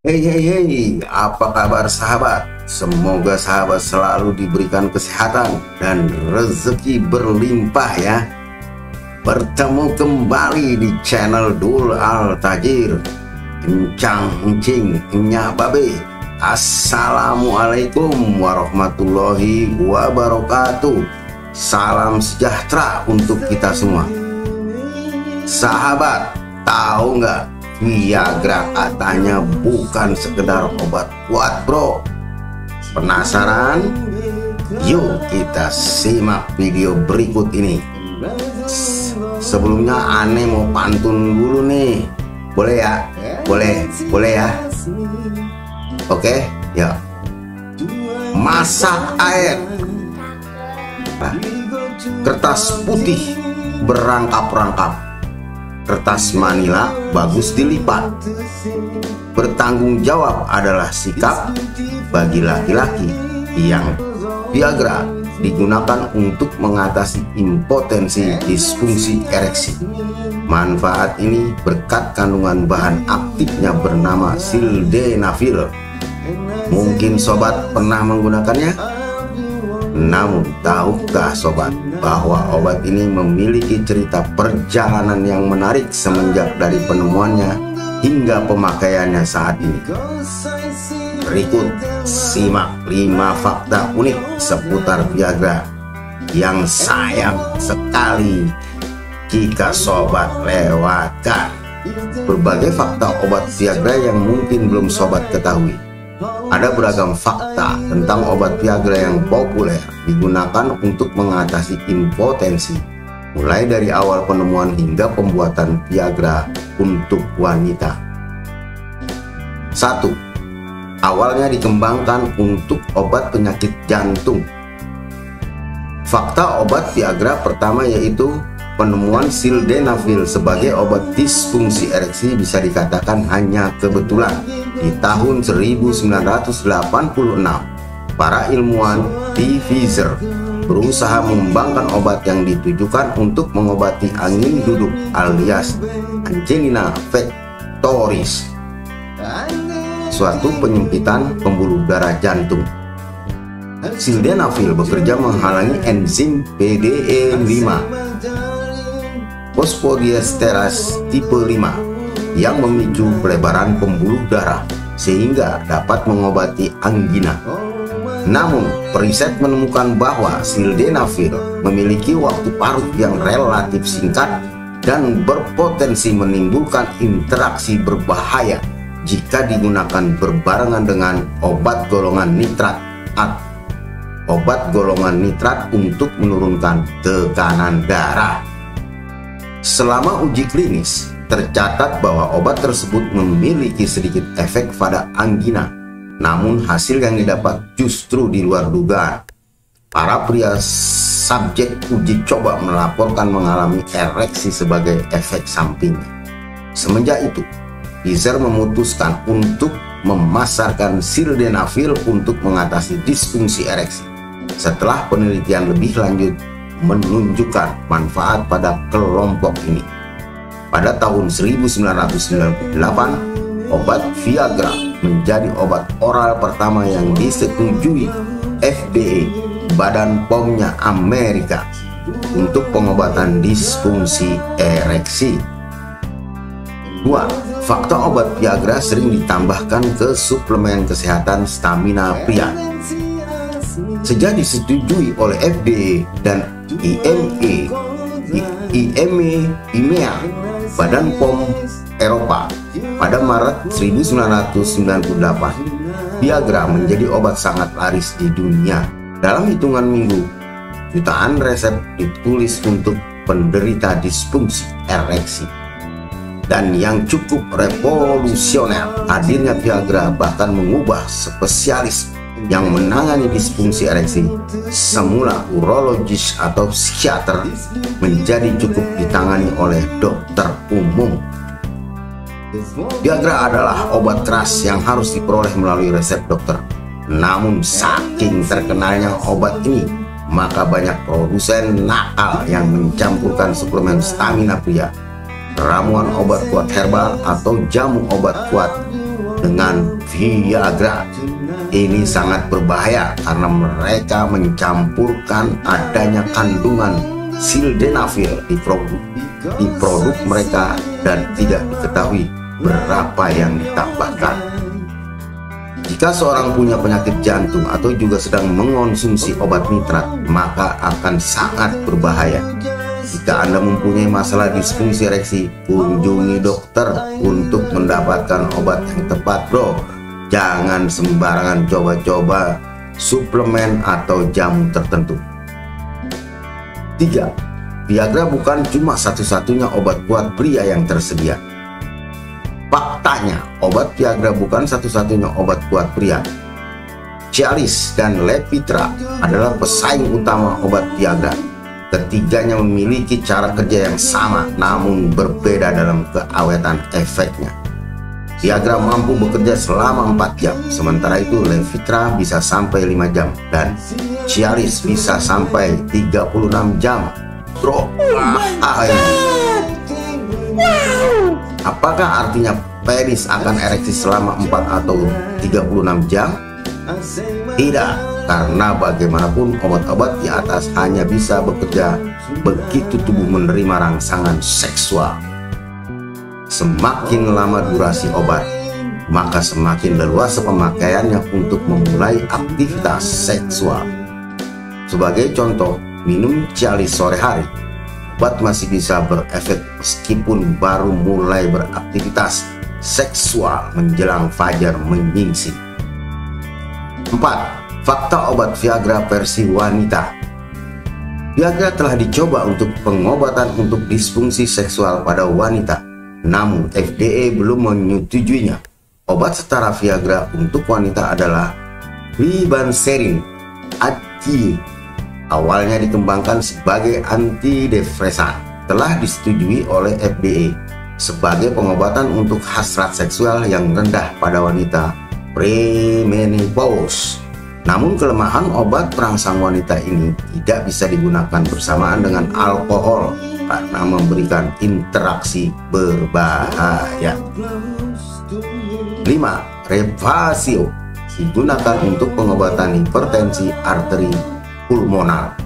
Hei hei hei, apa kabar sahabat? Semoga sahabat selalu diberikan kesehatan dan rezeki berlimpah ya. Bertemu kembali di channel Dul Al Tajir. Encang encing nya babe. Assalamualaikum warahmatullahi wabarakatuh. Salam sejahtera untuk kita semua. Sahabat, tahu nggak? Viagra katanya bukan sekedar obat kuat bro. Penasaran? Yuk kita simak video berikut ini. Sebelumnya aneh mau pantun dulu nih. Boleh ya? Boleh ya? Oke, ya. Masak air. Kertas putih berangkap-rangkap. Kertas manila bagus dilipat. Bertanggung jawab adalah sikap bagi laki-laki yang Viagra digunakan untuk mengatasi impotensi disfungsi ereksi. Manfaat ini berkat kandungan bahan aktifnya bernama sildenafil. Mungkin sobat pernah menggunakannya? Namun tahukah sobat bahwa obat ini memiliki cerita perjalanan yang menarik semenjak dari penemuannya hingga pemakaiannya saat ini? Berikut simak 5 fakta unik seputar Viagra yang sayang sekali jika sobat lewatkan. Berbagai fakta obat Viagra yang mungkin belum sobat ketahui. Ada beragam fakta tentang obat Viagra yang populer digunakan untuk mengatasi impotensi, mulai dari awal penemuan hingga pembuatan Viagra untuk wanita. 1. Awalnya dikembangkan untuk obat penyakit jantung. Fakta obat Viagra pertama yaitu penemuan sildenafil sebagai obat disfungsi ereksi bisa dikatakan hanya kebetulan. Di tahun 1986, para ilmuwan di Pfizer berusaha mengembangkan obat yang ditujukan untuk mengobati angin duduk alias angina pectoris, suatu penyempitan pembuluh darah jantung. Sildenafil bekerja menghalangi enzim PDE5 fosfodiesterase tipe 5 yang memicu pelebaran pembuluh darah sehingga dapat mengobati angina. Namun, periset menemukan bahwa sildenafil memiliki waktu parut yang relatif singkat dan berpotensi menimbulkan interaksi berbahaya jika digunakan berbarengan dengan obat golongan nitrat untuk menurunkan tekanan darah. Selama uji klinis, tercatat bahwa obat tersebut memiliki sedikit efek pada angina, namun hasil yang didapat justru di luar dugaan. Para pria subjek uji coba melaporkan mengalami ereksi sebagai efek samping. Semenjak itu, Pfizer memutuskan untuk memasarkan sildenafil untuk mengatasi disfungsi ereksi. Setelah penelitian lebih lanjut menunjukkan manfaat pada kelompok ini. Pada tahun 1998, obat Viagra menjadi obat oral pertama yang disetujui FDA, Badan POM-nya Amerika, untuk pengobatan disfungsi ereksi. 2. Fakta obat Viagra sering ditambahkan ke suplemen kesehatan stamina pria. Sejak disetujui oleh FDA dan IMEA, Badan POM Eropa, pada Maret 1998, Viagra menjadi obat sangat laris di dunia. Dalam hitungan minggu, jutaan resep ditulis untuk penderita disfungsi ereksi. Dan yang cukup revolusioner, hadirnya Viagra bahkan mengubah spesialis yang menangani disfungsi ereksi, semula urologis atau psikiater, menjadi cukup ditangani oleh dokter umum. Viagra adalah obat keras yang harus diperoleh melalui resep dokter. Namun saking terkenalnya obat ini, maka banyak produsen nakal yang mencampurkan suplemen stamina pria, ramuan obat kuat herbal atau jamu obat kuat dengan Viagra. Ini sangat berbahaya karena mereka mencampurkan adanya kandungan sildenafil di produk mereka dan tidak diketahui berapa yang ditambahkan. Jika seorang punya penyakit jantung atau juga sedang mengonsumsi obat nitrat, maka akan sangat berbahaya. Jika Anda mempunyai masalah disfungsi ereksi, kunjungi dokter untuk mendapatkan obat yang tepat, bro. Jangan sembarangan coba-coba suplemen atau jamu tertentu. 3. Viagra bukan cuma satu-satunya obat kuat pria yang tersedia. Faktanya, obat Viagra bukan satu-satunya obat kuat pria. Cialis dan Levitra adalah pesaing utama obat Viagra. Ketiganya memiliki cara kerja yang sama, namun berbeda dalam keawetan efeknya. Viagra mampu bekerja selama 4 jam, sementara itu Levitra bisa sampai 5 jam, dan Cialis bisa sampai 36 jam. Bro, apakah artinya penis akan ereksi selama 4 atau 36 jam? Tidak, karena bagaimanapun obat-obat di atas hanya bisa bekerja begitu tubuh menerima rangsangan seksual. Semakin lama durasi obat, maka semakin leluasa pemakaiannya untuk memulai aktivitas seksual. Sebagai contoh, minum Cialis sore hari, obat masih bisa berefek meskipun baru mulai beraktivitas seksual menjelang fajar menyingsing. 4. Fakta obat Viagra versi wanita. Viagra telah dicoba untuk pengobatan untuk disfungsi seksual pada wanita, namun FDA belum menyetujuinya. Obat setara Viagra untuk wanita adalah Ribavirin AG. Awalnya dikembangkan sebagai antidepresan, telah disetujui oleh FDA sebagai pengobatan untuk hasrat seksual yang rendah pada wanita premenopause. Namun kelemahan obat perangsang wanita ini tidak bisa digunakan bersamaan dengan alkohol karena memberikan interaksi berbahaya. 5. Revasio digunakan untuk pengobatan hipertensi arteri pulmonar.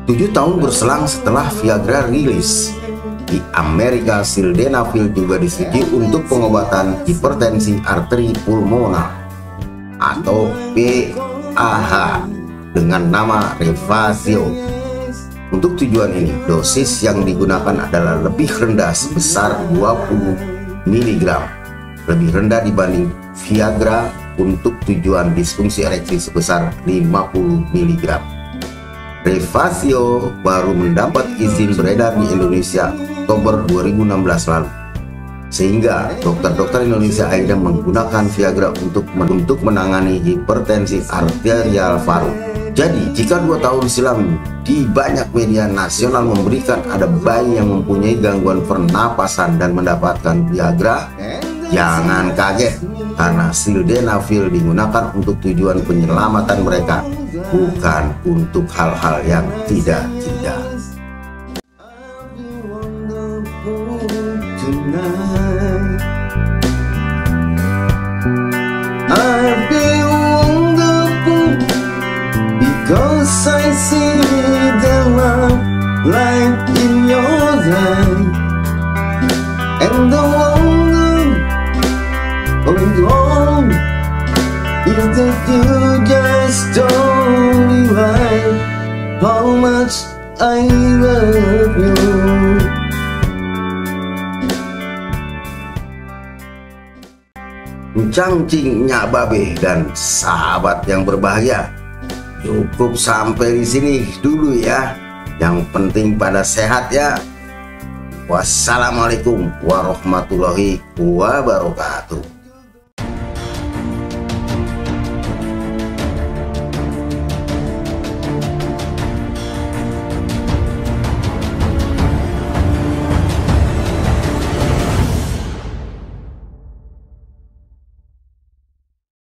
7 tahun berselang setelah Viagra rilis di Amerika, sildenafil juga disetujui untuk pengobatan hipertensi arteri pulmonar atau PAH dengan nama Revasio. Untuk tujuan ini, dosis yang digunakan adalah lebih rendah sebesar 20 mg, lebih rendah dibanding Viagra untuk tujuan disfungsi ereksi sebesar 50 mg. Revasio baru mendapat izin beredar di Indonesia Oktober 2016 lalu, sehingga dokter-dokter Indonesia akhirnya menggunakan Viagra untuk menangani hipertensi arterial paru. Jadi, jika 2 tahun silam di banyak media nasional memberikan ada bayi yang mempunyai gangguan pernapasan dan mendapatkan Viagra, jangan kaget, karena sildenafil digunakan untuk tujuan penyelamatan mereka, bukan untuk hal-hal yang tidak-tidak. Cause I see the light in your eyes, and the wonder of it all is that you just don't realize how much I love you. Cangcing Nyak Babe dan sahabat yang berbahagia, cukup sampai di sini dulu ya. Yang penting pada sehat ya. Wassalamualaikum warahmatullahi wabarakatuh.